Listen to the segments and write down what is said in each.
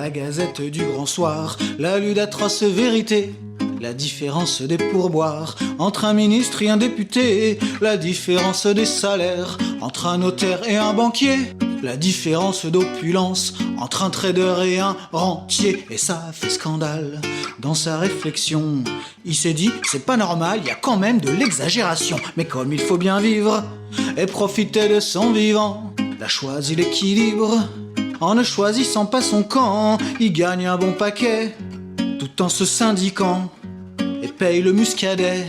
la gazette du grand soir, la lue d'atroces vérités, la différence des pourboires entre un ministre et un député, la différence des salaires entre un notaire et un banquier, la différence d'opulence entre un trader et un rentier. Et ça fait scandale. Dans sa réflexion, il s'est dit, c'est pas normal, il y a quand même de l'exagération. Mais comme il faut bien vivre et profiter de son vivant, il a choisi l'équilibre. En ne choisissant pas son camp, il gagne un bon paquet, tout en se syndiquant, et paye le muscadet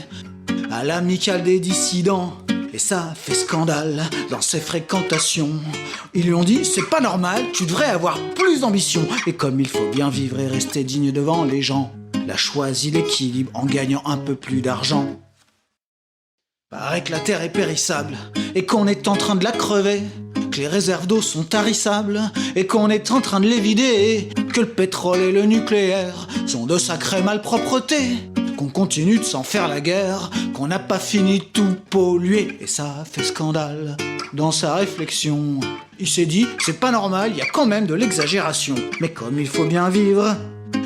à l'amicale des dissidents. Et ça fait scandale dans ses fréquentations. Ils lui ont dit, c'est pas normal, tu devrais avoir plus d'ambition. Et comme il faut bien vivre et rester digne devant les gens, il a choisi l'équilibre en gagnant un peu plus d'argent. Paraît que la terre est périssable et qu'on est en train de la crever, que les réserves d'eau sont tarissables et qu'on est en train de les vider, que le pétrole et le nucléaire sont de sacrées malpropretés, qu'on continue de s'en faire la guerre, qu'on n'a pas fini de tout polluer. Et ça fait scandale. Dans sa réflexion, il s'est dit, c'est pas normal, il y a quand même de l'exagération. Mais comme il faut bien vivre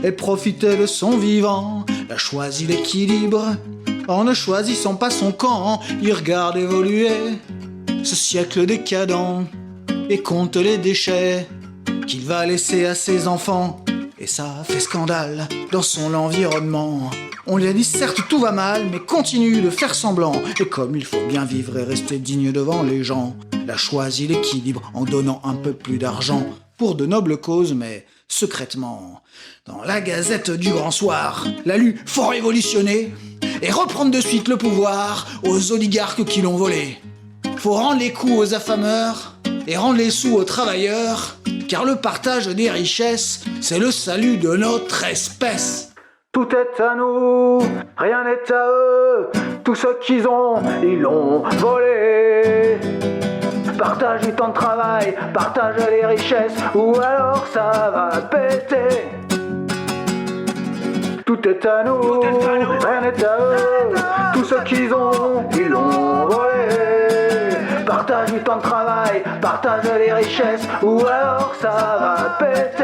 et profiter de son vivant, il a choisi l'équilibre. En ne choisissant pas son camp, il regarde évoluer ce siècle décadent et compte les déchets qu'il va laisser à ses enfants. Et ça fait scandale dans son environnement. On lui a dit certes tout va mal, mais continue de faire semblant. Et comme il faut bien vivre et rester digne devant les gens, il a choisi l'équilibre en donnant un peu plus d'argent pour de nobles causes, mais secrètement. Dans la gazette du grand soir, la lu faut révolutionner et reprendre de suite le pouvoir aux oligarques qui l'ont volé. Faut rendre les coups aux affameurs et rendre les sous aux travailleurs, car le partage des richesses, c'est le salut de notre espèce. Tout est à nous, rien n'est à eux, tout ce qu'ils ont, ils l'ont volé. Partage du temps de travail, partage les richesses, ou alors ça va péter. Tout est à nous, rien n'est à eux, tout ce qu'ils ont, ils l'ont volé. Partage du temps de travail, partage les richesses, ou alors ça va péter.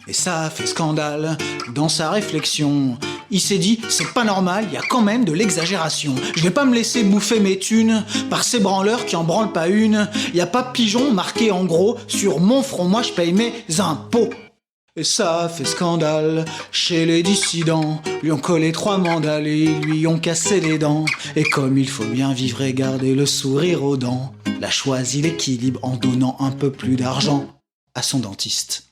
Et ça fait scandale dans sa réflexion. Il s'est dit, c'est pas normal, il y a quand même de l'exagération. Je vais pas me laisser bouffer mes thunes par ces branleurs qui en branlent pas une. Y a pas pigeon marqué en gros sur mon front, moi je paye mes impôts. Et ça fait scandale chez les dissidents. Lui ont collé 3 mandales et lui ont cassé les dents. Et comme il faut bien vivre et garder le sourire aux dents, il a choisi l'équilibre en donnant un peu plus d'argent à son dentiste.